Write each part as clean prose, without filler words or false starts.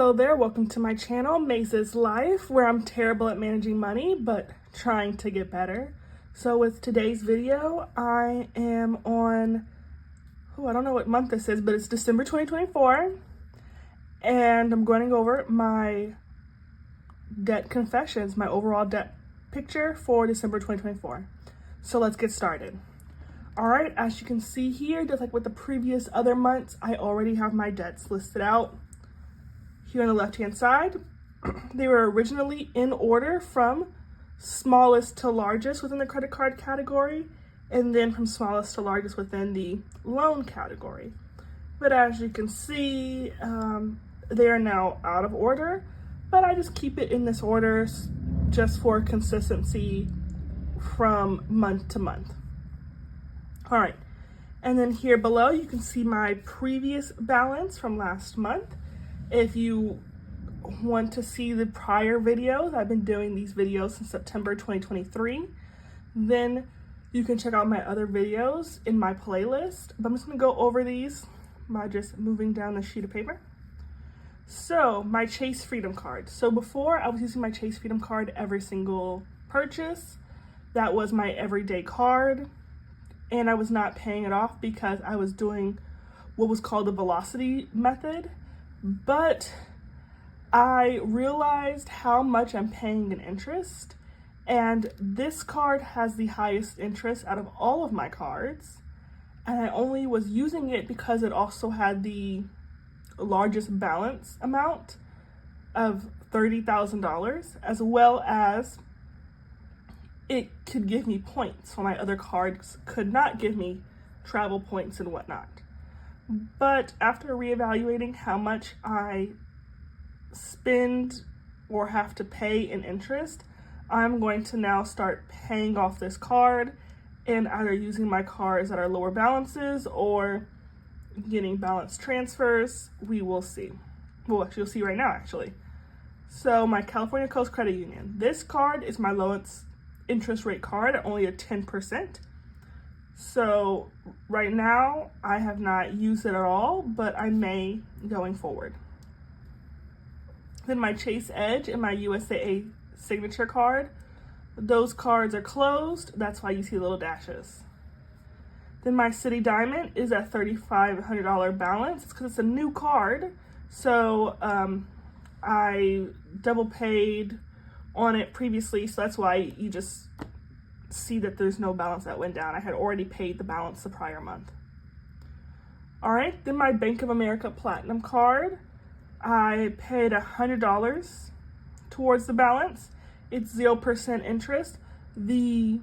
Hello there, welcome to my channel, Maze's Life, where I'm terrible at managing money, but trying to get better. So with today's video, I am on, I don't know what month this is, but it's December 2024, and I'm going to go over my debt confessions, my overall debt picture for December 2024. So let's get started. All right, as you can see here, just like with the previous other months, I already have my debts listed out. Here on the left-hand side, they were originally in order from smallest to largest within the credit card category, and then from smallest to largest within the loan category. But as you can see, they are now out of order, but I just keep it in this order just for consistency from month to month. All right, and then here below, you can see my previous balance from last month. If you want to see the prior videos, I've been doing these videos since September 2023, then you can check out my other videos in my playlist. But I'm just gonna go over these by just moving down the sheet of paper. So my Chase Freedom card. So before, I was using my Chase Freedom card every single purchase. That was my everyday card, and I was not paying it off because I was doing what was called the velocity method. But I realized how much I'm paying in interest, and this card has the highest interest out of all of my cards, and I only was using it because it also had the largest balance amount of $30,000, as well as it could give me points while my other cards could not give me travel points and whatnot. But after reevaluating how much I spend or have to pay in interest, I'm going to now start paying off this card and either using my cards that are lower balances or getting balance transfers. We will see. Well, you'll see right now, actually. So my California Coast Credit Union. This card is my lowest interest rate card at only a 10%. So right now, I have not used it at all, but I may going forward. Then my Chase Edge and my USAA signature card. Those cards are closed. That's why you see little dashes. Then my City Diamond is at $3,500 balance. It's because it's a new card. So I double paid on it previously. So that's why you just see that there's no balance that went down. I had already paid the balance the prior month. All right, then my Bank of America Platinum card, I paid $100 towards the balance. It's 0% interest. The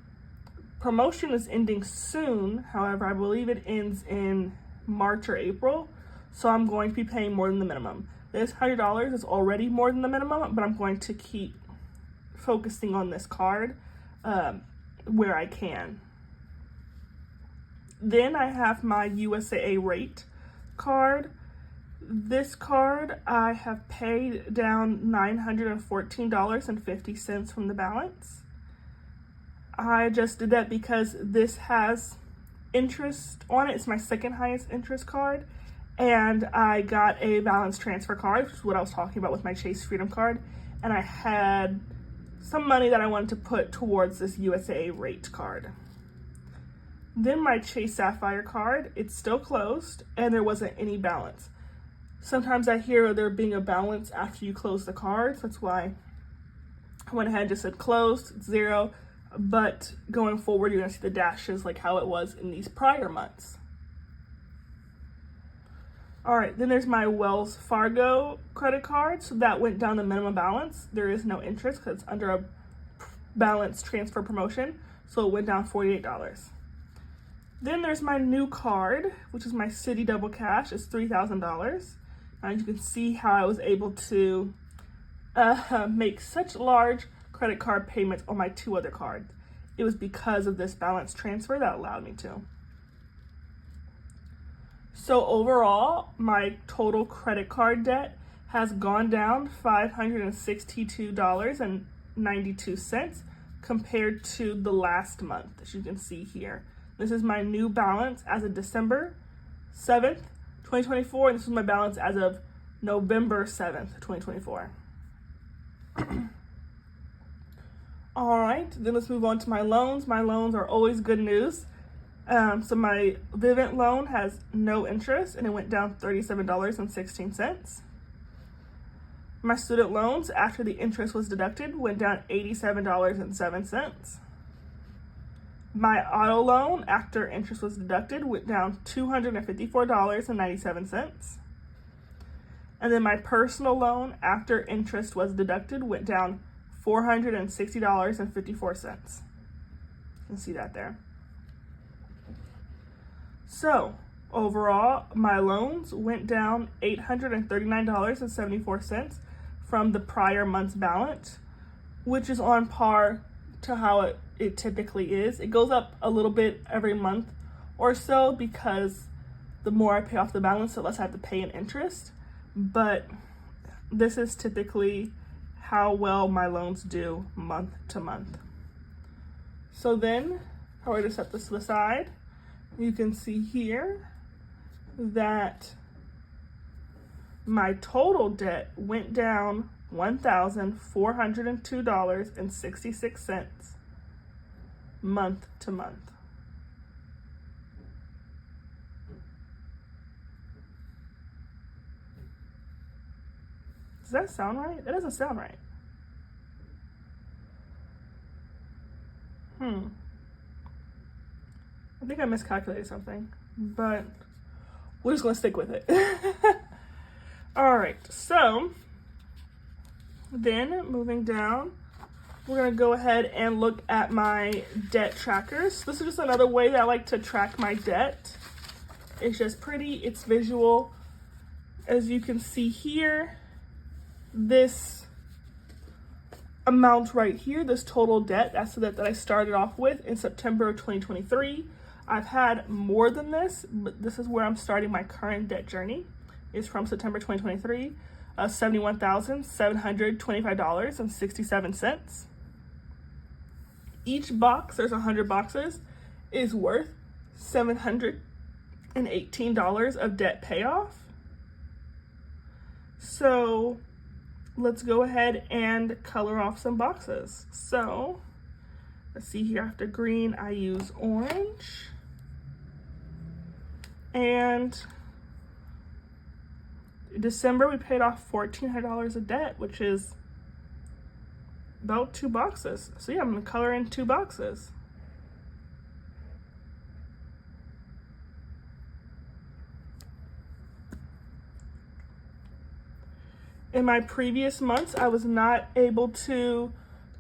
promotion is ending soon. However, I believe it ends in March or April. So I'm going to be paying more than the minimum. This $100 is already more than the minimum, but I'm going to keep focusing on this card where I can. Then I have my USAA rate card. This card, I have paid down $914.50 from the balance. I just did that because this has interest on it. It's my second highest interest card. And I got a balance transfer card, which is what I was talking about with my Chase Freedom card. And I had some money that I wanted to put towards this USAA rate card. Then my Chase Sapphire card, it's still closed and there wasn't any balance. Sometimes I hear there being a balance after you close the card, so that's why I went ahead and just said closed, it's 0, but going forward you're gonna see the dashes like how it was in these prior months. All right, then there's my Wells Fargo credit card. So that went down the minimum balance. There is no interest because it's under a balance transfer promotion. So it went down $48. Then there's my new card, which is my Citi Double Cash. It's $3,000. And you can see how I was able to make such large credit card payments on my two other cards. It was because of this balance transfer that allowed me to. So overall, my total credit card debt has gone down $562.92 compared to the last month, as you can see here. This is my new balance as of December 7th, 2024, and this is my balance as of November 7th, 2024. All right, then let's move on to my loans. My loans are always good news. So my Vivint loan has no interest and it went down $37.16. My student loans, after the interest was deducted, went down $87.07. My auto loan, after interest was deducted, went down $254.97. And then my personal loan, after interest was deducted, went down $460.54. You can see that there. So overall, my loans went down $839.74 from the prior month's balance, which is on par to how it typically is. It goes up a little bit every month or so because the more I pay off the balance, the less I have to pay in interest. But this is typically how well my loans do month to month. So then, if I were to set this to the side, you can see here that my total debt went down $1,402.66 month to month. Does that sound right? That doesn't sound right. I think I miscalculated something, but we're just gonna stick with it. All right, so then moving down, we're gonna go ahead and look at my debt trackers. This is just another way that I like to track my debt. It's just pretty, it's visual. As you can see here, this amount right here, this total debt, that's the debt that I started off with in September of 2023. I've had more than this, but this is where I'm starting my current debt journey. It's from September 2023, $71,725.67. Each box, there's 100 boxes, is worth $718 of debt payoff. So let's go ahead and color off some boxes. So let's see here, after green, I use orange. And in December, we paid off $1,400 of debt, which is about 2 boxes. So yeah, I'm gonna color in 2 boxes. In my previous months, I was not able to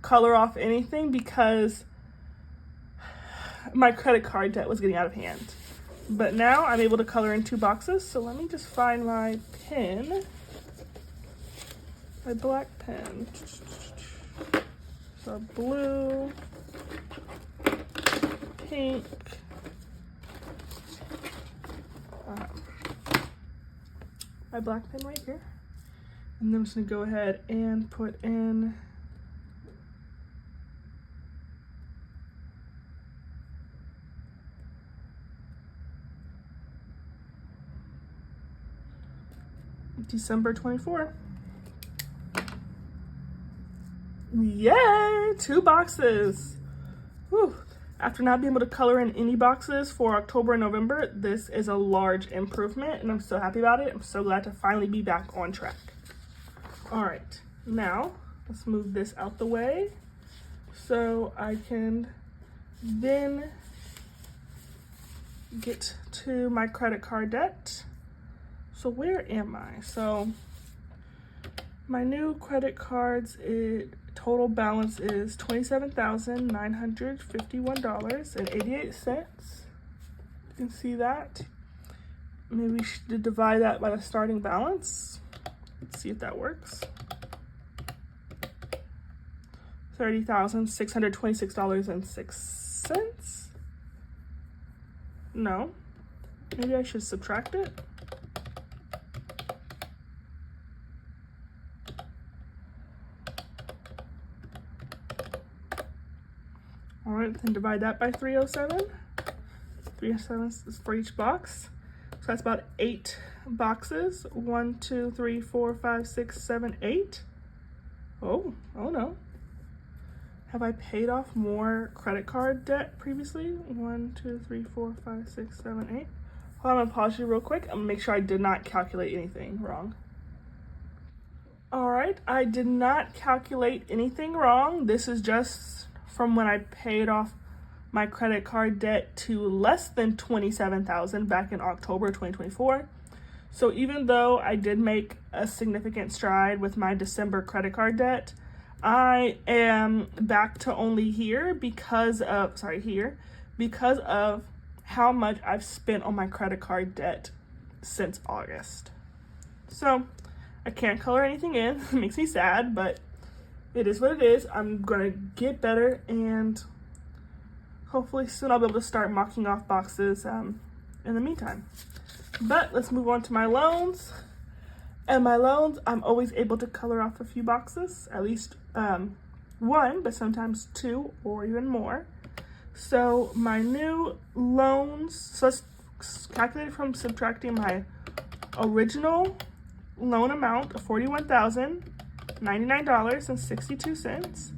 color off anything because my credit card debt was getting out of hand. But now I'm able to color in 2 boxes. So let me just find my pen, my black pen. So blue, pink, my black pen right here. And then I'm just gonna go ahead and put in December 24. Yay, 2 boxes. Whew. After not being able to color in any boxes for October and November, this is a large improvement and I'm so happy about it. I'm so glad to finally be back on track. All right, now let's move this out the way so I can then get to my credit card debt. So where am I? So my new credit cards, total balance is $27,951.88. You can see that. Maybe we should divide that by the starting balance. Let's see if that works. $30,626.06. No, maybe I should subtract it. All right, then divide that by 307. 307 is for each box. So that's about 8 boxes. 1, 2, 3, 4, 5, 6, 7, 8. Oh no. Have I paid off more credit card debt previously? 1, 2, 3, 4, 5, 6, 7, 8. Hold on, I'm gonna pause you real quick. I'm gonna make sure I did not calculate anything wrong. All right, I did not calculate anything wrong. This is just from when I paid off my credit card debt to less than $27,000 back in October 2024. So even though I did make a significant stride with my December credit card debt, I am back to only here because of how much I've spent on my credit card debt since August. So I can't color anything in. It makes me sad, but it is what it is. I'm gonna get better, and hopefully soon I'll be able to start marking off boxes in the meantime. But let's move on to my loans. And my loans, I'm always able to color off a few boxes, at least one, but sometimes 2 or even more. So my new loans, so let's calculate it from subtracting my original loan amount of $41,099.62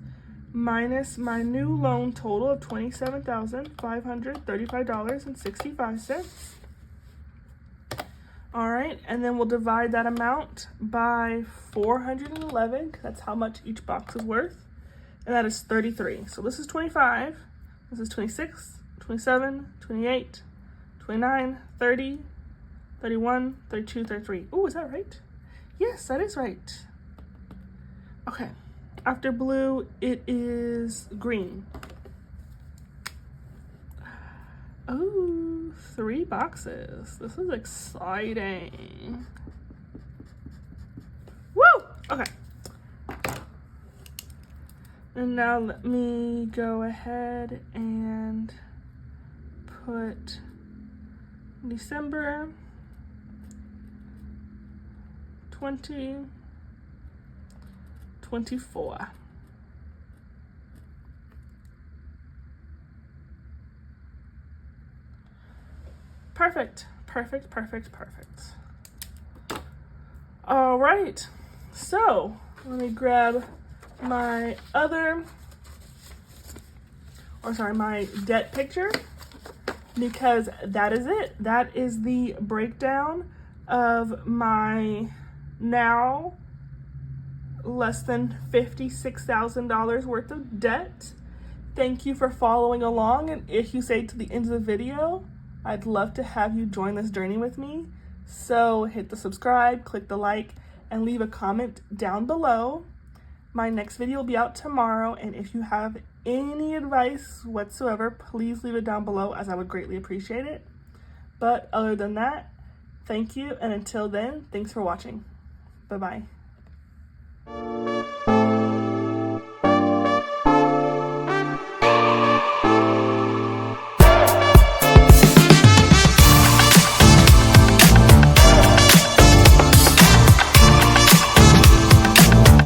minus my new loan total of $27,535.65. All right, and then we'll divide that amount by 411, because that's how much each box is worth, and that is 33. So this is 25, this is 26, 27, 28, 29, 30, 31, 32, 33. Oh, is that right? Yes, that is right. Okay, after blue, it is green. Oh, 3 boxes. This is exciting. Woo! Okay. And now let me go ahead and put December 2024. Perfect. All right, so let me grab my my debt picture, because that is it. That is the breakdown of my now less than $56,000 worth of debt. Thank you for following along, and if you stayed to the end of the video, I'd love to have you join this journey with me. So hit the subscribe, click the like, and leave a comment down below. My next video will be out tomorrow, and if you have any advice whatsoever, please leave it down below, as I would greatly appreciate it. But other than that, thank you, and until then, thanks for watching. Bye-bye.